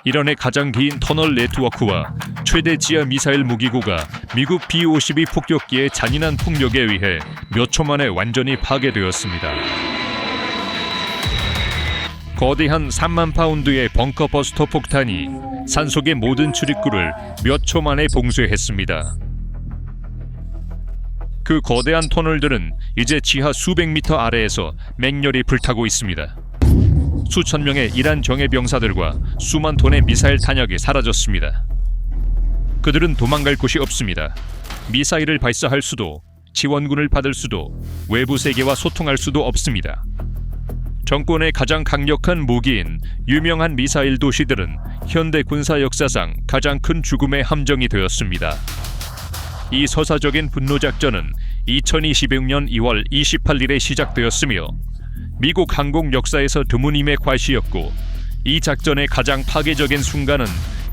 이란의 가장 긴 터널 네트워크와 최대 지하 미사일 무기고가 미국 B-52 폭격기의 잔인한 폭력에 의해 몇 초 만에 완전히 파괴되었습니다. 거대한 3만 파운드의 벙커 버스터 폭탄이 산속의 모든 출입구를 몇 초 만에 봉쇄했습니다. 그 거대한 터널들은 이제 지하 수백 미터 아래에서 맹렬히 불타고 있습니다. 수천 명의 이란 정예 병사들과 수만 톤의 미사일 탄약이 사라졌습니다. 그들은 도망갈 곳이 없습니다. 미사일을 발사할 수도, 지원군을 받을 수도, 외부 세계와 소통할 수도 없습니다. 정권의 가장 강력한 무기인 유명한 미사일 도시들은 현대 군사 역사상 가장 큰 죽음의 함정이 되었습니다. 이 서사적인 분노작전은 2026년 2월 28일에 시작되었으며 미국 항공 역사에서 드문임의 과시였고, 이 작전의 가장 파괴적인 순간은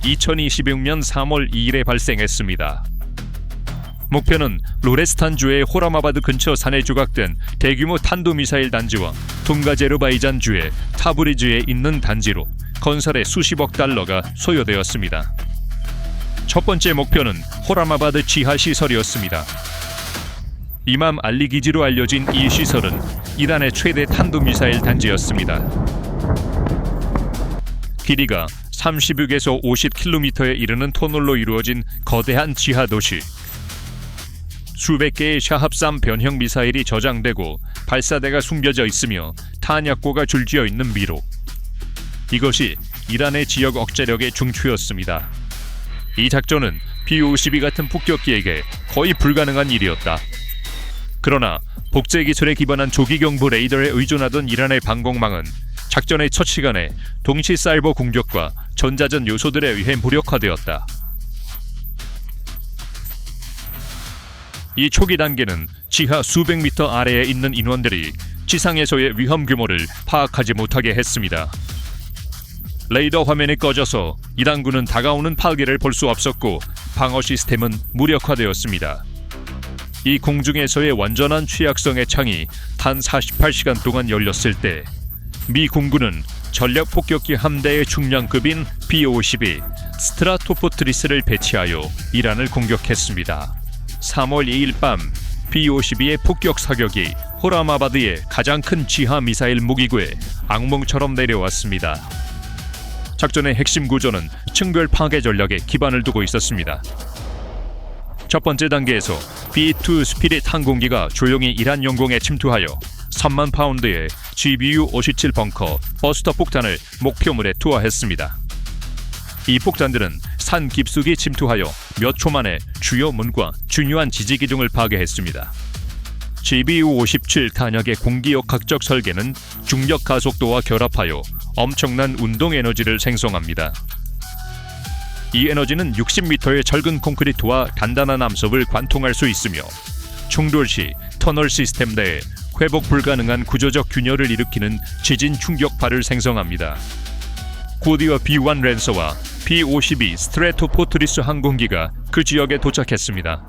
2026년 3월 2일에 발생했습니다. 목표는 로레스탄주의 호라마바드 근처 산에 조각된 대규모 탄도미사일 단지와 둥가제르바이잔주의 타브리즈에 있는 단지로 건설에 수십억 달러가 소요되었습니다. 첫 번째 목표는 호라마바드 지하 시설이었습니다. 이맘 알리 기지로 알려진 이 시설은 이란의 최대 탄도미사일 단지였습니다. 길이가 36에서 50km에 이르는 터널로 이루어진 거대한 지하 도시. 수백 개의 샤합3 변형 미사일이 저장되고 발사대가 숨겨져 있으며 탄약고가 줄지어 있는 미로. 이것이 이란의 지역 억제력의 중추였습니다. 이 작전은 B-52 같은 폭격기에게 거의 불가능한 일이었다. 그러나 복제 기술에 기반한 조기 경보 레이더에 의존하던 이란의 방공망은 작전의 첫 시간에 동시 사이버 공격과 전자전 요소들에 의해 무력화되었다. 이 초기 단계는 지하 수백 미터 아래에 있는 인원들이 지상에서의 위험 규모를 파악하지 못하게 했습니다. 레이더 화면이 꺼져서 이란군은 다가오는 파괴를 볼 수 없었고 방어 시스템은 무력화되었습니다. 이 공중에서의 완전한 취약성의 창이 단 48시간 동안 열렸을 때 미 공군은 전략 폭격기 함대의 중량급인 B-52 스트라토포트리스를 배치하여 이란을 공격했습니다. 3월 2일 밤 B-52의 폭격 사격이 호라마바드의 가장 큰 지하 미사일 무기고에 악몽처럼 내려왔습니다. 작전의 핵심 구조는 층별 파괴 전략에 기반을 두고 있었습니다. 첫 번째 단계에서 B-2 스피릿 항공기가 조용히 이란 영공에 침투하여 3만 파운드의 GBU-57 벙커 버스터 폭탄을 목표물에 투하했습니다. 이 폭탄들은 산 깊숙이 침투하여 몇 초 만에 주요 문과 중요한 지지 기둥을 파괴했습니다. GBU-57 탄약의 공기역학적 설계는 중력 가속도와 결합하여 엄청난 운동 에너지를 생성합니다. 이 에너지는 60m의 철근 콘크리트와 단단한 암석을 관통할 수 있으며 충돌 시 터널 시스템 내에 회복 불가능한 구조적 균열을 일으키는 지진 충격파를 생성합니다. 곧이어 B-1 랜서와 B-52 스트래토포트리스 항공기가 그 지역에 도착했습니다.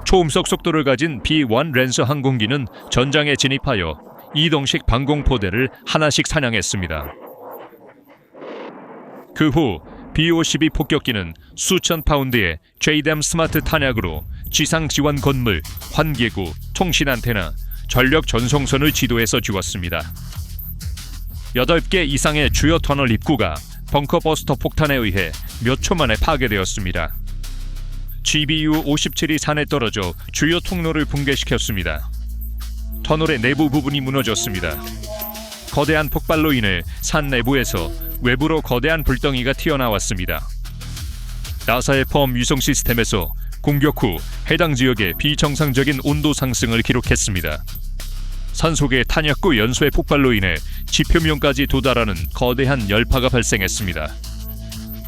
초음속 속도를 가진 B-1 랜서 항공기는 전장에 진입하여 이동식 방공포대를 하나씩 사냥했습니다. 그 후 B-52 폭격기는 수천 파운드의 JDAM 스마트 탄약으로 지상 지원 건물, 환기구, 통신 안테나, 전력 전송선을 지도해서 주었습니다. 8개 이상의 주요 터널 입구가 벙커 버스터 폭탄에 의해 몇 초 만에 파괴되었습니다. GBU-57이 산에 떨어져 주요 통로를 붕괴시켰습니다. 터널의 내부 부분이 무너졌습니다. 거대한 폭발로 인해 산 내부에서 외부로 거대한 불덩이가 튀어나왔습니다. 나사의 펌 위성 시스템에서 공격 후 해당 지역의 비정상적인 온도 상승을 기록했습니다. 산속의 탄약구 연소의 폭발로 인해 지표면까지 도달하는 거대한 열파가 발생했습니다.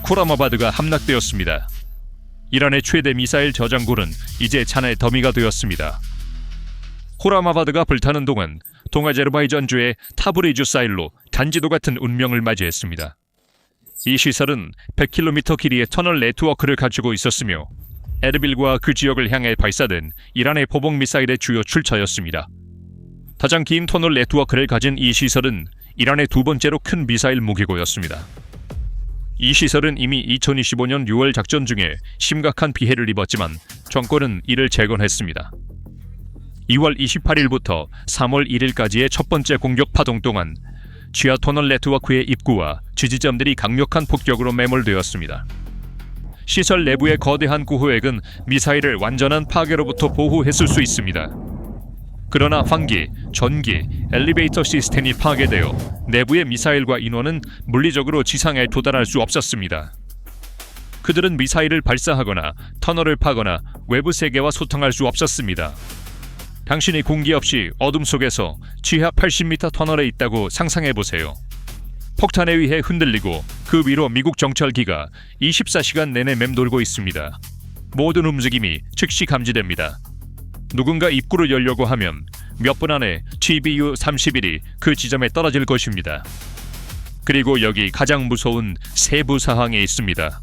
호라마바드가 함락되었습니다. 이란의 최대 미사일 저장고는 이제 잔의 더미가 되었습니다. 호라마바드가 불타는 동안 동아제르바이잔주의 타브리즈 사일로 단지도 같은 운명을 맞이했습니다. 이 시설은 100km 길이의 터널 네트워크를 가지고 있었으며 에르빌과 그 지역을 향해 발사된 이란의 포복 미사일의 주요 출처였습니다. 가장 긴 터널 네트워크를 가진 이 시설은 이란의 두 번째로 큰 미사일 무기고였습니다. 이 시설은 이미 2025년 6월 작전 중에 심각한 피해를 입었지만 정권은 이를 재건했습니다. 2월 28일부터 3월 1일까지의 첫 번째 공격 파동 동안 지하 터널 네트워크의 입구와 지지점들이 강력한 폭격으로 매몰되었습니다. 시설 내부의 거대한 구호액은 미사일을 완전한 파괴로부터 보호했을 수 있습니다. 그러나 환기, 전기, 엘리베이터 시스템이 파괴되어 내부의 미사일과 인원은 물리적으로 지상에 도달할 수 없었습니다. 그들은 미사일을 발사하거나 터널을 파거나 외부 세계와 소통할 수 없었습니다. 당신이 공기 없이 어둠 속에서 지하 80m 터널에 있다고 상상해보세요. 폭탄에 의해 흔들리고 그 위로 미국 정찰기가 24시간 내내 맴돌고 있습니다. 모든 움직임이 즉시 감지됩니다. 누군가 입구를 열려고 하면 몇 분 안에 TBU-31이 그 지점에 떨어질 것입니다. 그리고 여기 가장 무서운 세부 사항이 있습니다.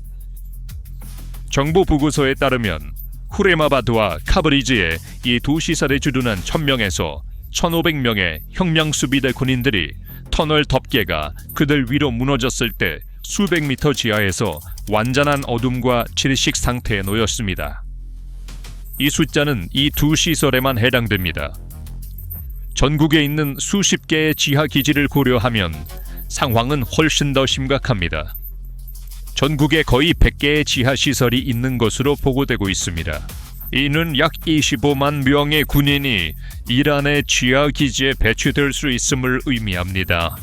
정부 보고서에 따르면 후레마바드와 카브리즈의 이 두 시설에 주둔한 1000명에서 1500명의 혁명 수비대 군인들이 터널 덮개가 그들 위로 무너졌을 때 수백 미터 지하에서 완전한 어둠과 질식 상태에 놓였습니다. 이 숫자는 이 두 시설에만 해당됩니다. 전국에 있는 수십 개의 지하 기지를 고려하면 상황은 훨씬 더 심각합니다. 전국에 거의 100개의 지하 시설이 있는 것으로 보고되고 있습니다. 이는 약 25만 명의 군인이 이란의 지하 기지에 배치될 수 있음을 의미합니다.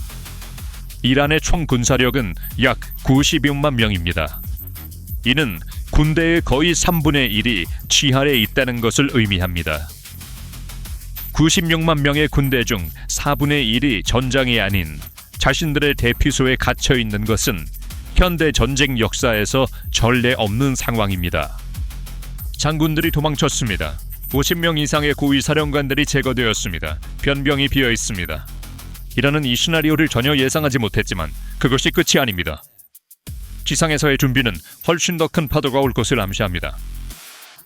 이란의 총 군사력은 약 96만 명입니다. 이는 군대의 거의 3분의 1이 지하에 있다는 것을 의미합니다. 96만 명의 군대 중 4분의 1이 전장이 아닌 자신들의 대피소에 갇혀 있는 것은 현대 전쟁 역사에서 전례 없는 상황입니다. 장군들이 도망쳤습니다. 50명 이상의 고위 사령관들이 제거되었습니다. 변병이 비어 있습니다. 이라는 이 시나리오를 전혀 예상하지 못했지만 그것이 끝이 아닙니다. 지상에서의 준비는 훨씬 더 큰 파도가 올 것을 암시합니다.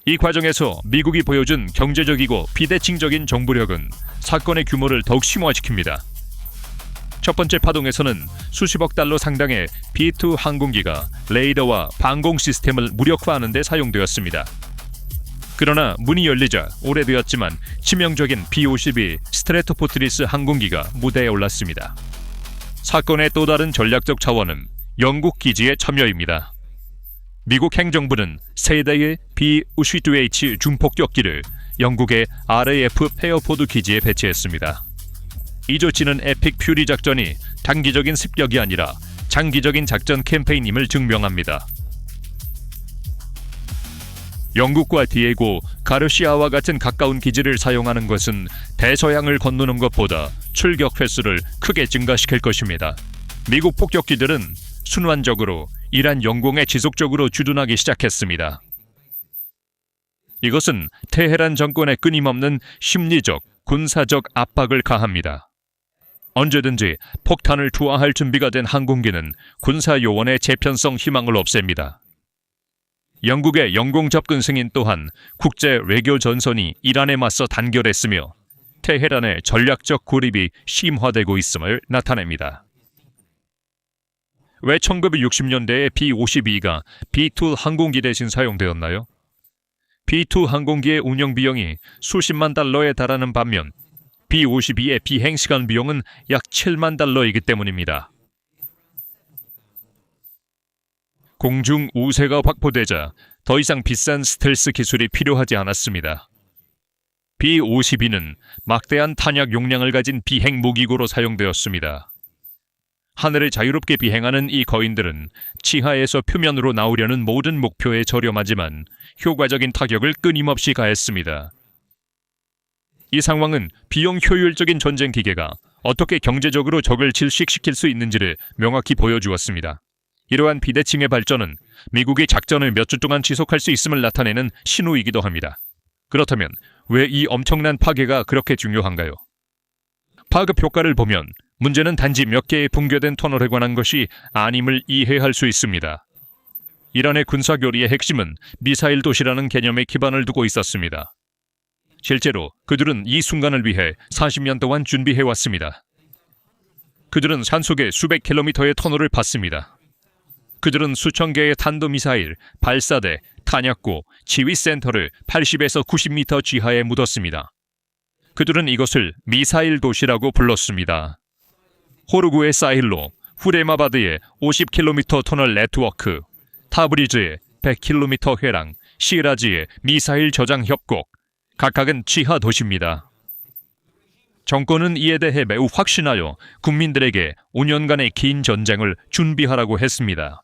이 과정에서 미국이 보여준 경제적이고 비대칭적인 정부력은 사건의 규모를 더욱 심화시킵니다. 첫 번째 파동에서는 수십억 달러 상당의 B-2 항공기가 레이더와 방공 시스템을 무력화하는 데 사용되었습니다. 그러나 문이 열리자 오래되었지만 치명적인 B-52 스트래토포트리스 항공기가 무대에 올랐습니다. 사건의 또 다른 전략적 차원은 영국 기지의 참여입니다. 미국 행정부는 세 대의 B-52H 중폭격기를 영국의 RAF 페어포드 기지에 배치했습니다. 이 조치는 에픽 퓨리 작전이 단기적인 습격이 아니라 장기적인 작전 캠페인임을 증명합니다. 영국과 디에고, 가르시아와 같은 가까운 기지를 사용하는 것은 대서양을 건너는 것보다 출격 횟수를 크게 증가시킬 것입니다. 미국 폭격기들은 순환적으로 이란 영공에 지속적으로 주둔하기 시작했습니다. 이것은 테헤란 정권에 끊임없는 심리적, 군사적 압박을 가합니다. 언제든지 폭탄을 투하할 준비가 된 항공기는 군사 요원의 재편성 희망을 없앱니다. 영국의 영공 접근 승인 또한 국제 외교 전선이 이란에 맞서 단결했으며 테헤란의 전략적 고립이 심화되고 있음을 나타냅니다. 왜 1960년대에 B-52가 B-2 항공기 대신 사용되었나요? B-2 항공기의 운영 비용이 수십만 달러에 달하는 반면 B-52의 비행시간 비용은 약 7만 달러이기 때문입니다. 공중 우세가 확보되자 더 이상 비싼 스텔스 기술이 필요하지 않았습니다. B-52는 막대한 탄약 용량을 가진 비행 무기고로 사용되었습니다. 하늘을 자유롭게 비행하는 이 거인들은 지하에서 표면으로 나오려는 모든 목표에 저렴하지만 효과적인 타격을 끊임없이 가했습니다. 이 상황은 비용 효율적인 전쟁 기계가 어떻게 경제적으로 적을 질식시킬 수 있는지를 명확히 보여주었습니다. 이러한 비대칭의 발전은 미국이 작전을 몇 주 동안 지속할 수 있음을 나타내는 신호이기도 합니다. 그렇다면 왜 이 엄청난 파괴가 그렇게 중요한가요? 파급 효과를 보면 문제는 단지 몇 개의 붕괴된 터널에 관한 것이 아님을 이해할 수 있습니다. 이란의 군사교리의 핵심은 미사일 도시라는 개념에 기반을 두고 있었습니다. 실제로 그들은 이 순간을 위해 40년 동안 준비해왔습니다. 그들은 산속에 수백 킬로미터의 터널을 팠습니다. 그들은 수천 개의 탄도미사일, 발사대, 탄약고, 지휘센터를 80에서 90m 지하에 묻었습니다. 그들은 이것을 미사일 도시라고 불렀습니다. 호르구의 사힐로, 후레마바드의 50km 터널 네트워크, 타브리즈의 100km 회랑, 시라지의 미사일 저장 협곡, 각각은 지하 도시입니다. 정권은 이에 대해 매우 확신하여 국민들에게 5년간의 긴 전쟁을 준비하라고 했습니다.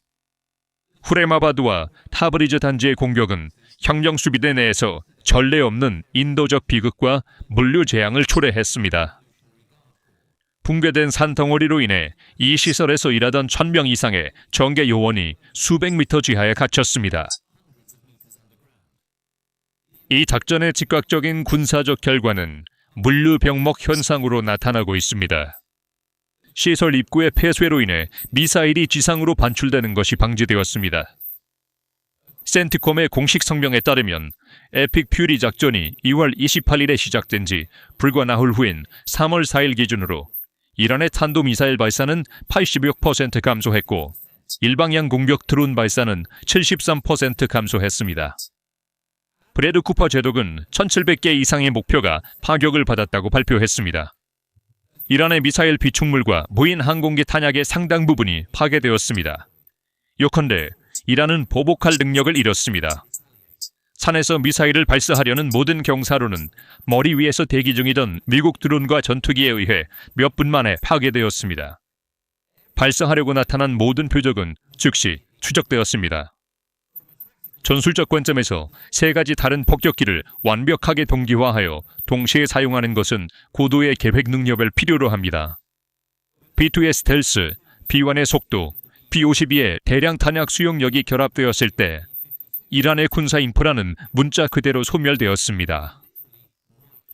후레마바드와 타브리즈 단지의 공격은 형정수비대 내에서 전례 없는 인도적 비극과 물류 재앙을 초래했습니다. 붕괴된 산덩어리로 인해 이 시설에서 일하던 1000명 이상의 정계 요원이 수백 미터 지하에 갇혔습니다. 이 작전의 즉각적인 군사적 결과는 물류병목 현상으로 나타나고 있습니다. 시설 입구의 폐쇄로 인해 미사일이 지상으로 반출되는 것이 방지되었습니다. 센트콤의 공식 성명에 따르면 에픽 퓨리 작전이 2월 28일에 시작된 지 불과 나흘 후인 3월 4일 기준으로 이란의 탄도미사일 발사는 80여% 감소했고 일방향 공격 드론 발사는 73% 감소했습니다. 브래드 쿠퍼 제독은 1700개 이상의 목표가 파격을 받았다고 발표했습니다. 이란의 미사일 비축물과 무인 항공기 탄약의 상당 부분이 파괴되었습니다. 요컨대 이란은 보복할 능력을 잃었습니다. 산에서 미사일을 발사하려는 모든 경사로는 머리 위에서 대기 중이던 미국 드론과 전투기에 의해 몇 분 만에 파괴되었습니다. 발사하려고 나타난 모든 표적은 즉시 추적되었습니다. 전술적 관점에서 세 가지 다른 폭격기를 완벽하게 동기화하여 동시에 사용하는 것은 고도의 계획 능력을 필요로 합니다. B2의 스텔스, B1의 속도, B-52의 대량 탄약 수용력이 결합되었을 때 이란의 군사 인프라는 문자 그대로 소멸되었습니다.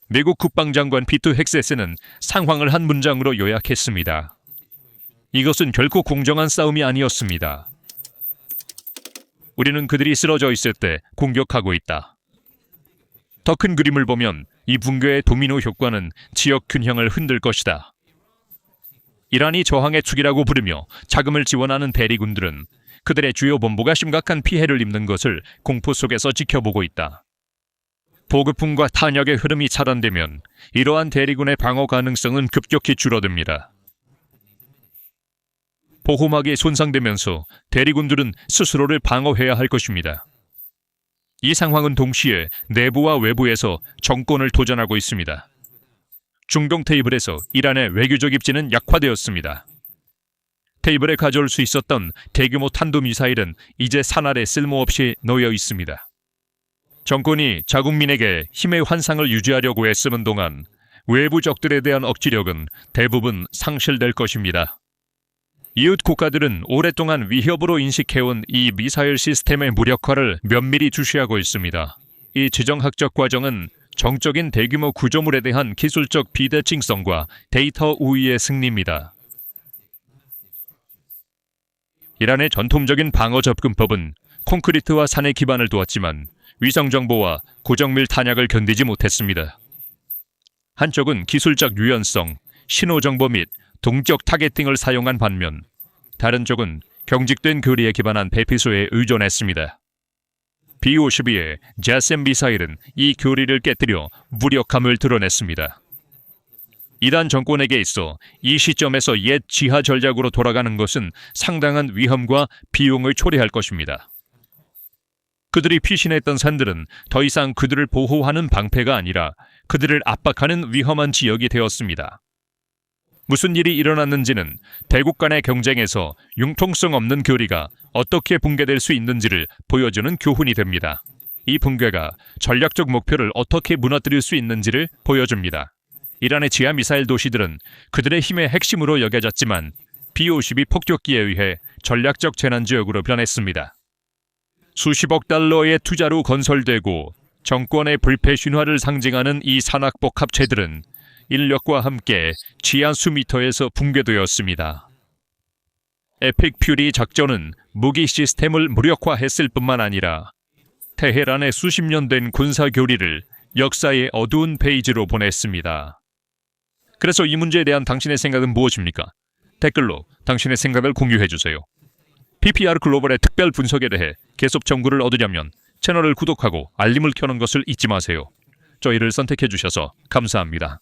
미국 국방장관 피트 헥세스는 상황을 한 문장으로 요약했습니다. 이것은 결코 공정한 싸움이 아니었습니다. 우리는 그들이 쓰러져 있을 때 공격하고 있다. 더 큰 그림을 보면 이 붕괴의 도미노 효과는 지역 균형을 흔들 것이다. 이란이 저항의 축이라고 부르며 자금을 지원하는 대리군들은 그들의 주요 본부가 심각한 피해를 입는 것을 공포 속에서 지켜보고 있다. 보급품과 탄약의 흐름이 차단되면 이러한 대리군의 방어 가능성은 급격히 줄어듭니다. 보호막이 손상되면서 대리군들은 스스로를 방어해야 할 것입니다. 이 상황은 동시에 내부와 외부에서 정권을 도전하고 있습니다. 중동 테이블에서 이란의 외교적 입지는 약화되었습니다. 테이블에 가져올 수 있었던 대규모 탄도미사일은 이제 산 아래 쓸모없이 놓여 있습니다. 정권이 자국민에게 힘의 환상을 유지하려고 애쓰는 동안 외부 적들에 대한 억지력은 대부분 상실될 것입니다. 이웃 국가들은 오랫동안 위협으로 인식해온 이 미사일 시스템의 무력화를 면밀히 주시하고 있습니다. 이 지정학적 과정은 정적인 대규모 구조물에 대한 기술적 비대칭성과 데이터 우위의 승리입니다. 이란의 전통적인 방어 접근법은 콘크리트와 산에 기반을 두었지만 위성정보와 고정밀 탄약을 견디지 못했습니다. 한쪽은 기술적 유연성, 신호정보 및 동적 타겟팅을 사용한 반면 다른 쪽은 경직된 교리에 기반한 배피소에 의존했습니다. B-52의 자셈 미사일은 이 교리를 깨뜨려 무력함을 드러냈습니다. 이란 정권에게 있어 이 시점에서 옛 지하 전략으로 돌아가는 것은 상당한 위험과 비용을 초래할 것입니다. 그들이 피신했던 산들은 더 이상 그들을 보호하는 방패가 아니라 그들을 압박하는 위험한 지역이 되었습니다. 무슨 일이 일어났는지는 대국 간의 경쟁에서 융통성 없는 교리가 어떻게 붕괴될 수 있는지를 보여주는 교훈이 됩니다. 이 붕괴가 전략적 목표를 어떻게 무너뜨릴 수 있는지를 보여줍니다. 이란의 지하 미사일 도시들은 그들의 힘의 핵심으로 여겨졌지만 B-52 폭격기에 의해 전략적 재난지역으로 변했습니다. 수십억 달러의 투자로 건설되고 정권의 불패 신화를 상징하는 이 산악복 합체들은 인력과 함께 지하 수미터에서 붕괴되었습니다. 에픽 퓨리 작전은 무기 시스템을 무력화했을 뿐만 아니라 테헤란의 수십 년 된 군사 교리를 역사의 어두운 페이지로 보냈습니다. 그래서 이 문제에 대한 당신의 생각은 무엇입니까? 댓글로 당신의 생각을 공유해주세요. PPR 글로벌의 특별 분석에 대해 계속 정보를 얻으려면 채널을 구독하고 알림을 켜는 것을 잊지 마세요. 저희를 선택해 주셔서 감사합니다.